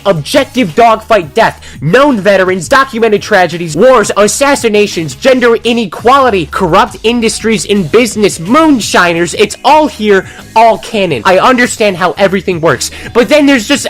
objective dogfight death, known veterans, documented tragedies, wars, assassinations, gender inequality, corrupt industries in business, moonshiners. It's all here, all canon. I understand how everything works, but then there's just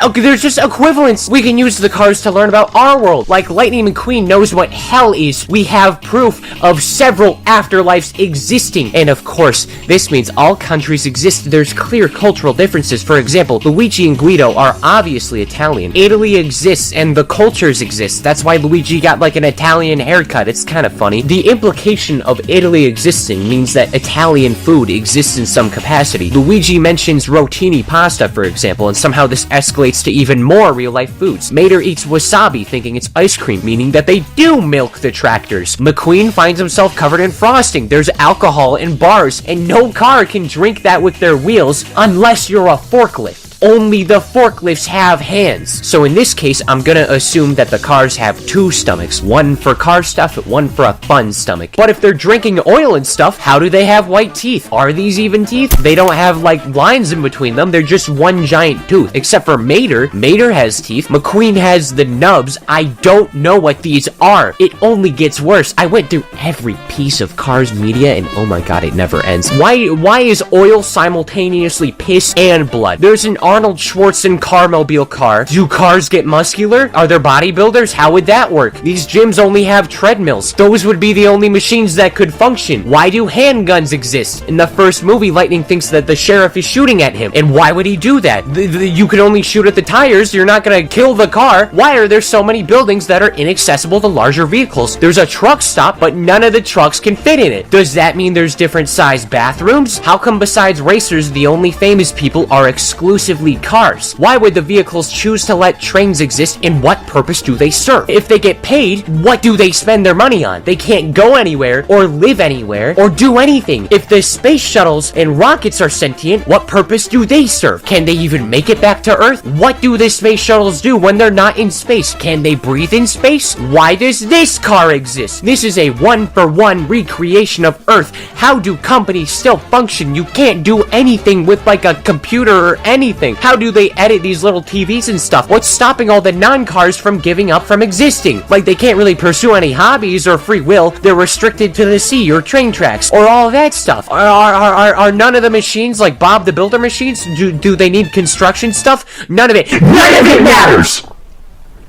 equivalents. We can use the cars to learn about our world. Like Lightning McQueen knows what hell is. We have proof of several afterlives existing, and of course, this means all countries exist. There's clear cultural differences. For example, Luigi and Guido are obviously Italian. Italy exists, and the cultures exist. That's why Luigi got like an Italian haircut. It's kind of funny. The implication of Italy existing means that Italian food exists in some capacity. Luigi mentions rotini pasta, for example, and somehow this escalates to even more real-life foods. Mater eats wasabi thinking it's ice cream, meaning that they do milk the tractors. McQueen finds himself covered in frosting. There's alcohol in bars, and no car can drink that with their wheels unless you're a forklift. Only the forklifts have hands. So in this case, I'm gonna assume that the cars have two stomachs. One for car stuff, one for a fun stomach. But if they're drinking oil and stuff, how do they have white teeth? Are these even teeth? They don't have, like, lines in between them. They're just one giant tooth. Except for Mater. Mater has teeth. McQueen has the nubs. I don't know what these are. It only gets worse. I went through every piece of Cars media, and oh my god, it never ends. Why is oil simultaneously piss and blood? There's an Arnold Schwarzenegger carmobile car. Do cars get muscular? Are there bodybuilders? How would that work? These gyms only have treadmills. Those would be the only machines that could function. Why do handguns exist? In the first movie, Lightning thinks that the sheriff is shooting at him. And why would he do that? You can only shoot at the tires. You're not gonna kill the car. Why are there so many buildings that are inaccessible to larger vehicles? There's a truck stop, but none of the trucks can fit in it. Does that mean there's different sized bathrooms? How come besides racers, the only famous people are exclusively cars? Why would the vehicles choose to let trains exist, and what purpose do they serve? If they get paid, what do they spend their money on? They can't go anywhere, or live anywhere, or do anything. If the space shuttles and rockets are sentient, what purpose do they serve? Can they even make it back to Earth? What do the space shuttles do when they're not in space? Can they breathe in space? Why does this car exist? This is a one-for-one recreation of Earth. How do companies still function? You can't do anything with like a computer or anything. How do they edit these little TVs and stuff? What's stopping all the non-cars from giving up from existing? Like, they can't really pursue any hobbies or free will. They're restricted to the sea or train tracks or all that stuff. Are none of the machines like Bob the Builder machines? Do they need construction stuff? None of it. None of it matters!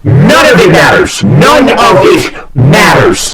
None of it matters! None of it matters!